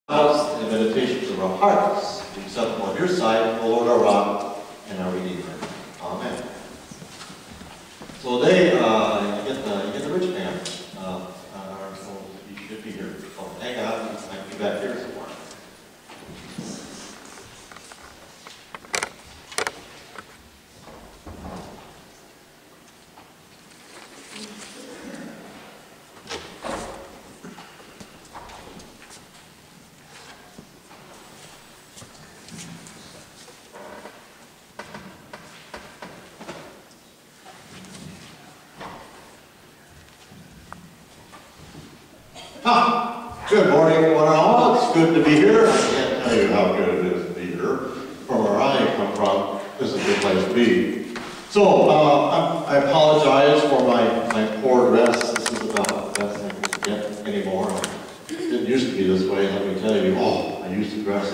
And the meditations of our hearts be acceptable on your side, O Lord our rock and our Redeemer. Amen. So today, you get the rich man. So you should be here. So hang on, I can be back here somewhere. Good morning, one and all. It's good to be here. I can't tell you how good it is to be here. From where I come from, this is a good place to be. So, I apologize for my poor dress. This is about the best I can get anymore. It didn't used to be this way, let me tell you. Oh, I used to dress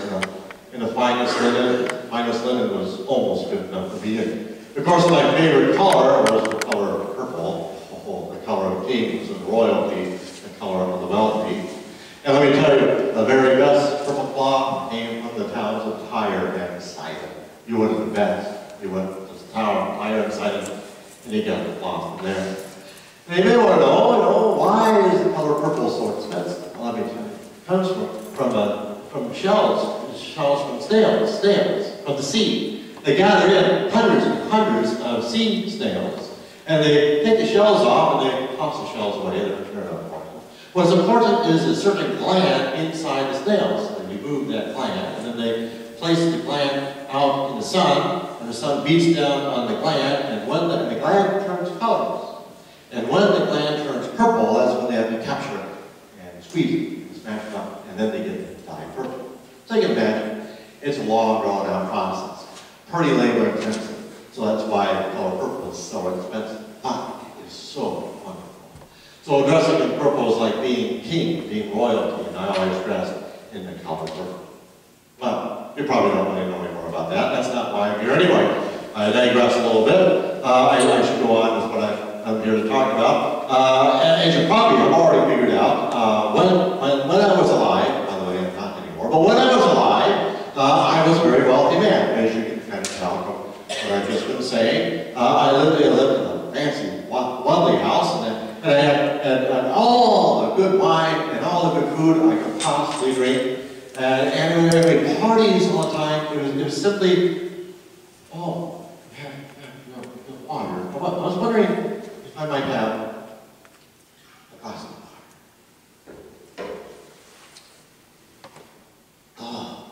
in the finest linen. The finest linen was almost good enough for me. And of course, my favorite color was the color of purple. Oh, the color of kings and royalty. Color of the wealthy. And let me tell you, the very best purple cloth came from the towns of Tyre and Sidon. You wouldn't bet. You went to the town of Tyre and Sidon, and you got the cloth from there. And you may want to know, why is the color purple so expensive? Well, let me tell you. It comes from shells from snails, from the sea. They gather in hundreds and hundreds of sea snails, and they take the shells off, and they toss the shells away. They're not important. What's important is a certain gland inside the snails. And you move that gland, and then they place the gland out in the sun, and the sun beats down on the gland, and when the gland turns colors. And when the gland turns purple, that's when they have to capture it and squeeze it and smash it up, and then they get it dyed purple. So you can imagine, it's a long, drawn-out process. Pretty labor-intensive. So that's why the color purple is so expensive. But it is so wonderful. So dressing in purple is like being king, being royalty, and I always dress in the color purple. Well, you probably don't want to know any more about that. That's not why I'm here anyway. I digress a little bit. I should go on with what I'm here to talk about. As you probably have already figured out, when I was alive, by the way, I'm not anymore, but when I was alive, I was a very wealthy man, as you can kind of tell from what I've just been saying. I lived in a fancy, lovely house, and I had all the good wine and all the good food I could possibly drink. And we were having parties all the time. It was simply, no water. I was wondering if I might have a glass of water. Oh,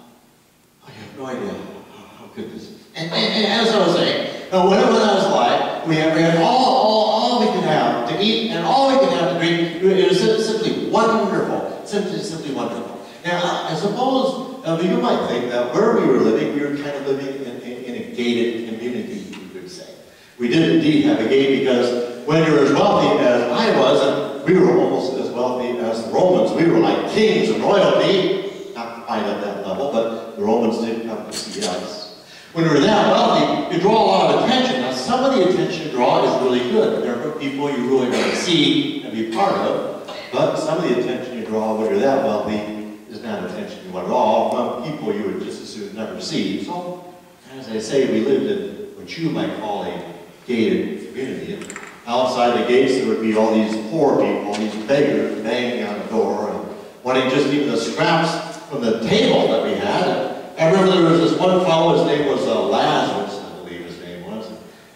I have no idea how good this is. And as I was saying, when I was alive, we had all we could have to eat and all we could have to drink. It was simply wonderful. Simply wonderful. Now, I suppose you might think that where we were living, we were kind of living in a gated community, you could say. We did indeed have a gate because when you were as wealthy as I was, and we were almost as wealthy as the Romans, we were like kings and royalty, not quite at that level, but the Romans did come to see us. When you were that wealthy, you draw a lot of attention. Now, some of the attention you draw is really good. There are people you really want to see and be part of, but some of the attention you draw when you're that wealthy is not attention you want at all from people you would just as soon never see. So, as I say, we lived in what you might call a gated community. And outside the gates, there would be all these poor people, these beggars banging on the door and wanting just even the scraps from the table that we had. I remember there was this one fellow, his name was Lazarus, I believe his name was.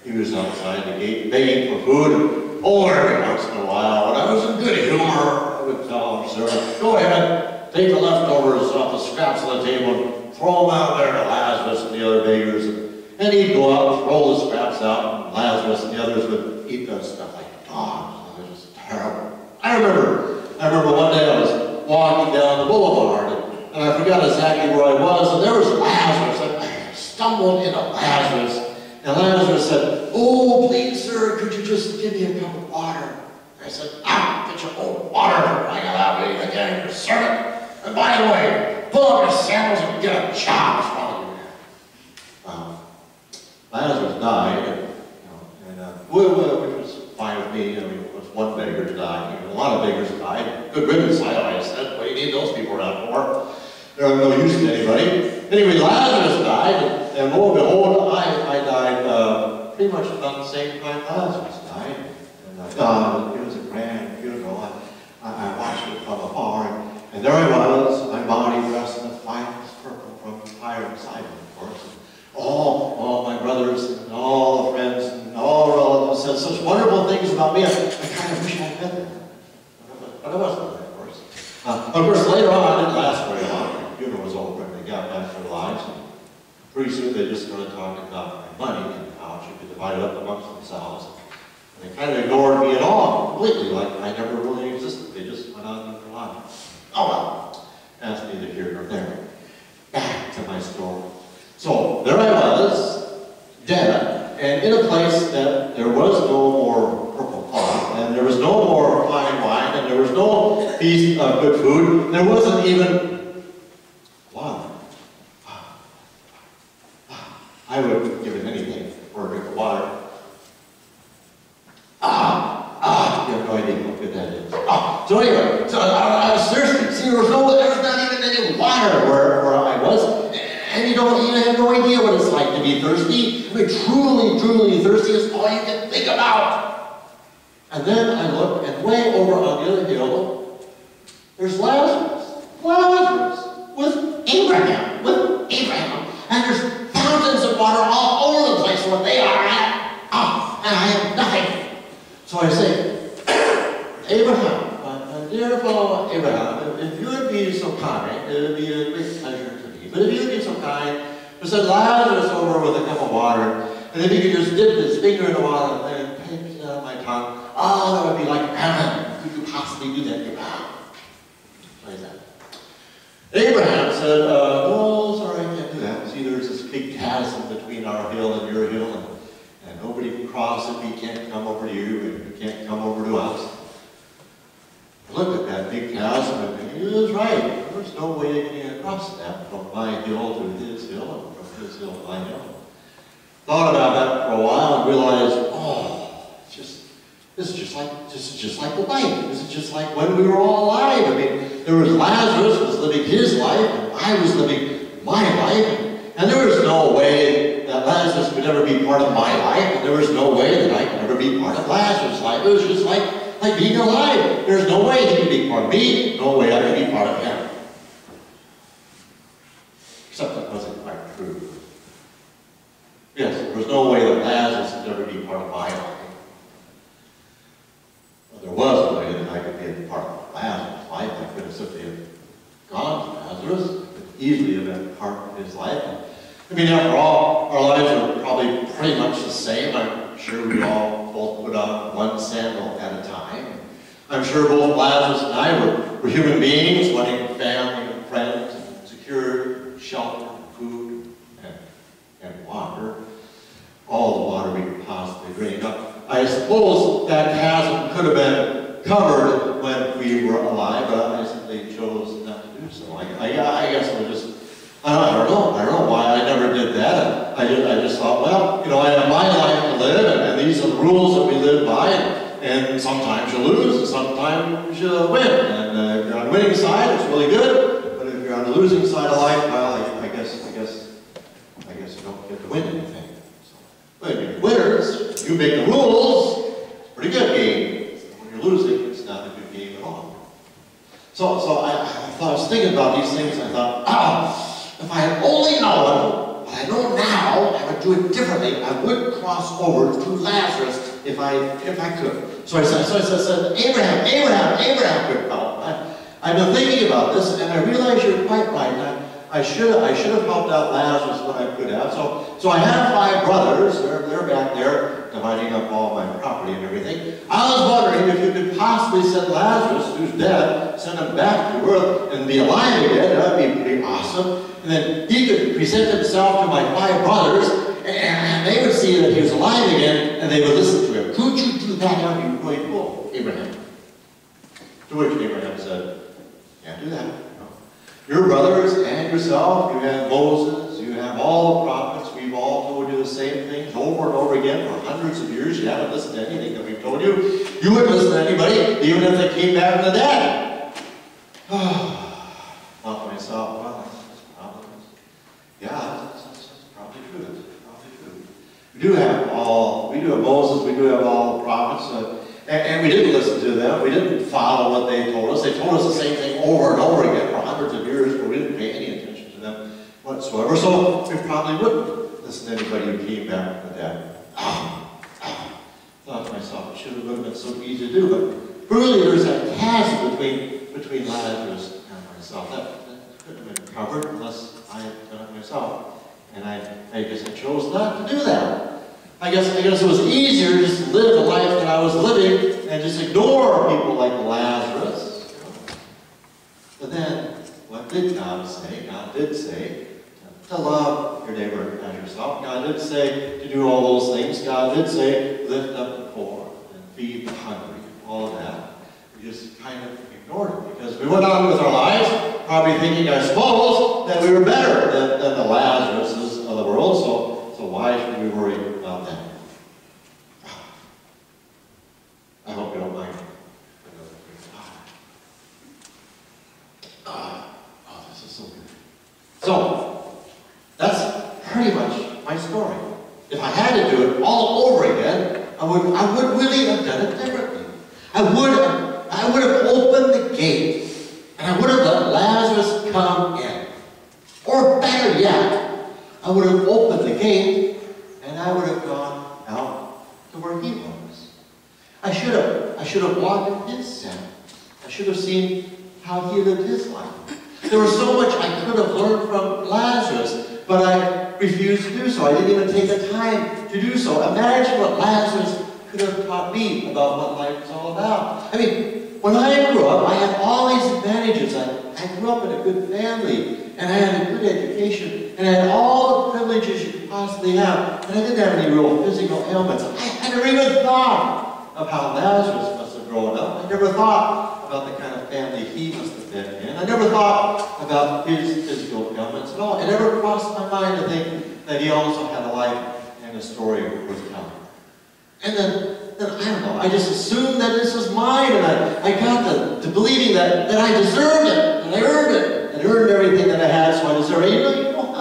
He was outside the gate begging for food. And, every once in a while, when I was in good humor, I would tell him, sir, go ahead, take the leftovers off the scraps on the table and throw them out there to Lazarus and the other beggars. And he'd go out, roll the scraps out, and Lazarus and the others would eat that stuff like dogs. It was terrible. I remember one day I was walking down the boulevard, and I forgot exactly where I was, and there was Lazarus. And I stumbled into Lazarus, and Lazarus said, "Oh, please, sir, could you just give me a cup of water?" I said, "Get your own water. I got out of again, your servant. And by the way, pull up your sandals and get a job while you're there." Lazarus died, which was fine with me. I mean, it was one beggar to die. A lot of beggars died. Good riddance, I always said. What do you need those people around for? no use to anybody. Anyway, Lazarus died, and lo and behold, I died pretty much about the same time Lazarus died. And it was a grand funeral. I watched it from afar, and there I was, my body dressed in the finest purple from Tyre and Sidon, of course. All my brothers and all the friends and all the relatives said such wonderful things about me. I kind of wish I'd been there. But I wasn't there, of course. Of course, later on, it didn't last very long. The funeral was over, and they got back to their lives. And pretty soon, they just started talking about my money and how it should be divided up amongst themselves. And they kind of ignored me at all, completely, like I never really existed. They just went on with their lives. Oh well, that's neither here nor there. Back to my story. So, there I was, dead, and in a place that there was no more purple cloth, and there was no more fine wine, and there was no feast of good food. There wasn't even water. I would give it anything for a drink of water. You have no idea how good that is. So anyway, so I was thirsty. See, there was not even any water where I was. And you have no idea what it's like to be thirsty. I mean, truly, truly thirsty is all you can think about. And then I look, and way over on the other hill, there's Lazarus. Lazarus with Abraham. And there's fountains of water all over the place where they are at. And I have nothing. So I say, Abraham, my dear fellow Abraham, if you would be so kind, it would be a great pleasure to me. But if you would be so kind, to send Lazarus over with a cup of water, and if he could just dip his finger in the water and pinch it out my tongue, that would be like heaven. Could you possibly do that, Abraham? So he said. Abraham said, no, sorry, I can't do that. See, there's this big chasm between our hill and your hill, and nobody can cross it. We can't come over to you, and you can't come over to us. I looked at that big chasm, and he was right. There's no way of getting across that from my hill to his hill, and from his hill to my hill. Thought about that for a while and realized, this is just like life. This is just like when we were all alive. I mean, there was Lazarus was living his life, and I was living my life, and there was no way that Lazarus could ever be part of my life, and there was no way that I could ever be part of Lazarus' life. It was just like being alive. There's no way he could be part of me, no way I could be part of him. Except that wasn't quite true. Yes, there was no way that Lazarus could ever be part of my life. But there was a way that I could be a part of Lazarus' life. I could have simply have gone to Lazarus, could easily have been part of his life. I mean, after all, our lives are probably pretty much the same. I'm sure we all both put on one sandal at a time. I'm sure both Lazarus and I were human beings, wanting family and friends, and secure shelter, food, and water. All the water we could possibly drink. I suppose that chasm could have been covered when we were alive, but I simply chose not to do so. I guess I was just, I don't know why I never did that. I just thought, well, I have my life to live, and these are the rules that we live by, and sometimes you lose, and sometimes you win. And if you're on the winning side, it's really good, but if you're on the losing side of life, well, I guess you don't get to win anything. When you're winners, you make the rules, it's a pretty good game. When you're losing, it's not a good game at all. So I was thinking about these things, and I thought, if I had only known what I know now, I would do it differently. I would cross over to Lazarus if I could. So I said, Abraham, good fellow. I've been thinking about this, and I realize you're quite right. I should have helped out Lazarus when I could have. So I have 5 brothers. They're back there dividing up all my property and everything. I was wondering if you could possibly send Lazarus, who's dead, send him back to earth and be alive again. That would be pretty awesome. And then he could present himself to my 5 brothers, and they would see that he was alive again, and they would listen to him. Could you do that? That would be really cool, Abraham. To which Abraham said, can't do that. Your brothers and yourself, you have Moses, you have all the prophets, we've all told you the same things over and over again for hundreds of years. You haven't listened to anything that we've told you. You wouldn't listen to anybody, even if they came back from the dead. Thought to myself, well, We do have Moses, we do have all the prophets, and we didn't listen to them. We didn't follow what they told us. They told us the same thing over and over again for hundreds of years, but we didn't pay any attention to them whatsoever. So we probably wouldn't listen to anybody who came back with that. Thought to myself, it should have been so easy to do, but really there's a chasm between Lazarus and myself. That couldn't have been covered unless I had done it myself. And I guess I chose not to do that. I guess it was easier just to live the life that I was living and just ignore people like Lazarus. But then, what did God say? God did say to love your neighbor as yourself. God did say to do all those things. God did say lift up the poor and feed the hungry. All of that. We just kind of ignored it because we went on with our lives, probably thinking, I suppose, that we were better than the Lazaruses of the world. So why should we worry about that? I hope you don't mind. This is so good. So, that's pretty much my story. If I had to do it all over again, I would really have done it differently. I would have opened the gate, and I would have let Lazarus come in. Or better yet, I would have opened the gate, and I would have gone out to where he was. I should have walked in his sin. I should have seen how he lived his life. There was so much I could have learned from Lazarus, but I refused to do so. I didn't even take the time to do so. Imagine what Lazarus could have taught me about what life is all about. I mean, when I grew up, I had all these advantages. I grew up in a good family, and I had a good education, and I had all the privileges you could possibly have, and I didn't have any real physical ailments. I never even thought of how Lazarus must have grown up. I never thought about the kind of family he must have been in. I never thought about his physical ailments at all. It never crossed my mind to think that he also had a life and a story worth telling. And then I don't know, I just assumed that this was mine, and I got to believing that I deserved it, and I earned it, and earned everything that I had, so I deserved it. You know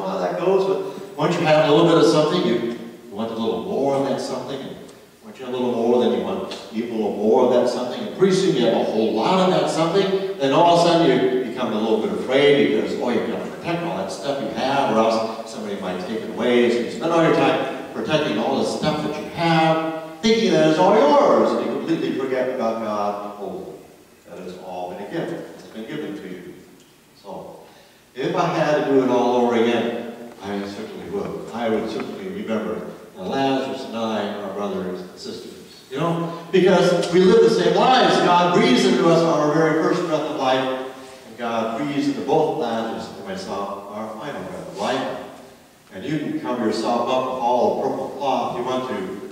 how that goes. But once you have a little bit of something, you want a little more of that something, and once you have a little more, then you want a little more of that something, and pretty soon you have a whole lot of that something, then all of a sudden you become a little bit afraid because, you've got to protect all that stuff you have, or else somebody might take it away, so you spend all your time protecting all the stuff that you have, thinking that it's all yours, and you completely forget about God holding that it's all been a gift. It's been given to you. So, if I had to do it all over again, I certainly would. I would certainly remember that Lazarus and I are brothers and sisters. You know, because we live the same lives. God breathes into us our very first breath of life, and God breathes into both Lazarus and myself our final breath of life. And you can cover yourself up with all the purple cloth you want to.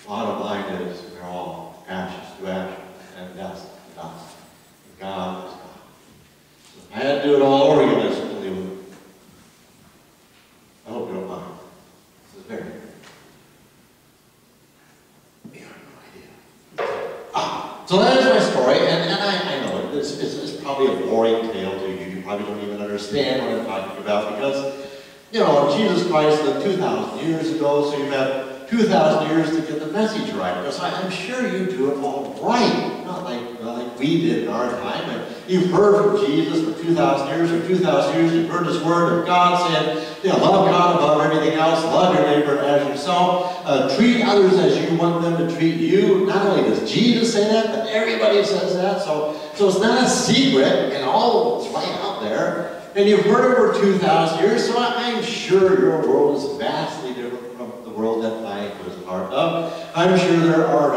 Bottom line is, we're all ashes to ashes, and dust to dust. And God is God. So if I had to do it all over again, I certainly would. I hope you don't mind. This is very good. You have no idea. So that is my story, and I know it's probably a boring tale to you. You probably don't even understand what I'm talking about, because Jesus Christ lived 2,000 years ago, so you've had 2,000 years to get the message right. Because I'm sure you do it all right, not like we did in our time. And you've heard from Jesus for 2,000 years, or 2,000 years you've heard this word of God saying, love God above everything else, love your neighbor as yourself, treat others as you want them to treat you. Not only does Jesus say that, but everybody says that. So it's not a secret, it's right out there. And you've heard it for 2,000 years, so I'm sure your world is vastly different from the world that I was part of. I'm sure there are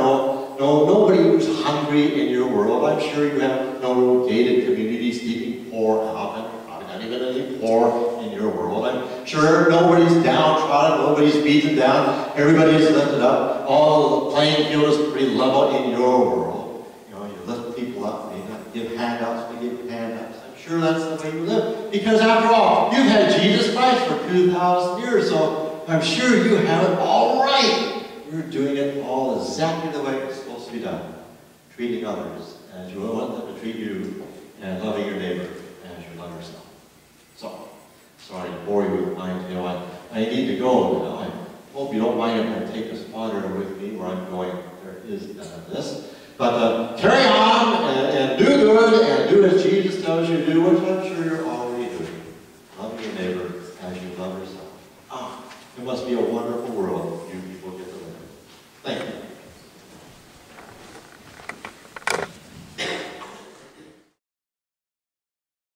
nobody who's hungry in your world. I'm sure you have no gated communities keeping poor out, and probably not even any poor in your world. I'm sure nobody's downtrodden, nobody's beaten down, everybody's lifted up. All the playing field is pretty level in your world. You lift people up, maybe not give handouts, maybe give handouts. Sure, that's the way you live. Because after all, you've had Jesus Christ for 2,000 years, so I'm sure you have it all right. You're doing it all exactly the way it's supposed to be done. Treating others as you want them to treat you, and loving your neighbor as you love yourself. So, sorry to bore you with my tale. I need to go now. I'm hope you don't mind if I take this monitor with me where I'm going. There is none of this. But carry on and do good and do as Jesus tells you to do, which I'm sure you're all